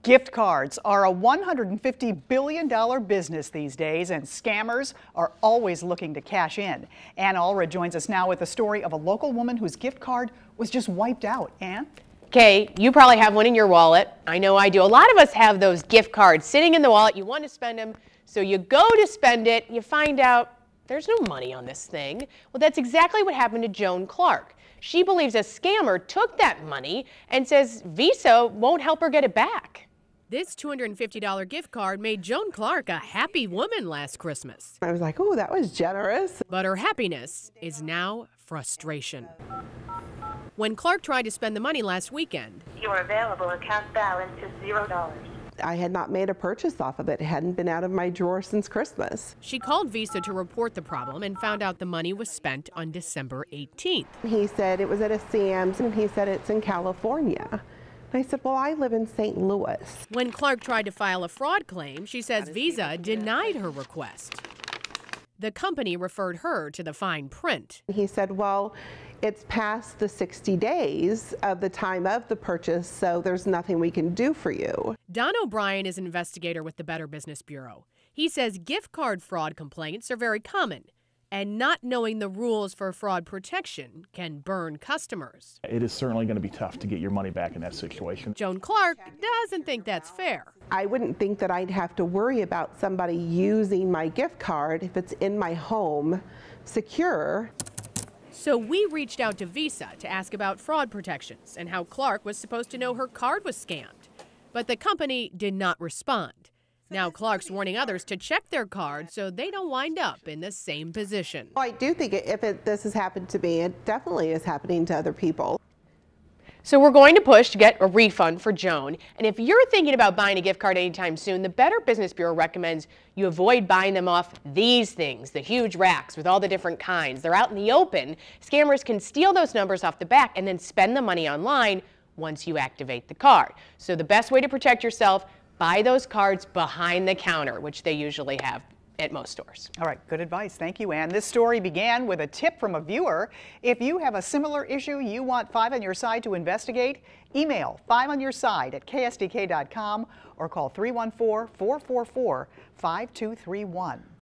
Gift cards are a $150 billion business these days, and scammers are always looking to cash in. Ann Allred joins us now with the story of a local woman whose gift card was just wiped out. Ann? Okay, you probably have one in your wallet. I know I do. A lot of us have those gift cards sitting in the wallet. You want to spend them, so you go to spend it. You find out there's no money on this thing. Well, that's exactly what happened to Joan Clark. She believes a scammer took that money and says Visa won't help her get it back. This $250 gift card made Joan Clark a happy woman last Christmas. I was like, oh, that was generous. But her happiness is now frustration. When Clark tried to spend the money last weekend, your available account balance is $0. I had not made a purchase off of it. It hadn't been out of my drawer since Christmas. She called Visa to report the problem and found out the money was spent on December 18th. He said it was at a Sam's, and he said it's in California. I said, well, I live in St. Louis. When Clark tried to file a fraud claim, she says Visa denied her request. The company referred her to the fine print. He said, well, it's past the 60 days of the time of the purchase, so there's nothing we can do for you. Don O'Brien is an investigator with the Better Business Bureau. He says gift card fraud complaints are very common, and not knowing the rules for fraud protection can burn customers. It is certainly going to be tough to get your money back in that situation. Joan Clark doesn't think that's fair. I wouldn't think that I'd have to worry about somebody using my gift card if it's in my home secure. So we reached out to Visa to ask about fraud protections and how Clark was supposed to know her card was scammed. But the company did not respond. Now Clark's warning others to check their card so they don't wind up in the same position. I do think this has happened to me, it definitely is happening to other people. So we're going to push to get a refund for Joan. And if you're thinking about buying a gift card anytime soon, the Better Business Bureau recommends you avoid buying them off these things, the huge racks with all the different kinds. They're out in the open. Scammers can steal those numbers off the back and then spend the money online once you activate the card. So the best way to protect yourself, buy those cards behind the counter, which they usually have at most stores. All right, good advice. Thank you, Ann. This story began with a tip from a viewer. If you have a similar issue you want 5 on Your Side to investigate, email 5onyourside@ksdk.com or call 314-444-5231.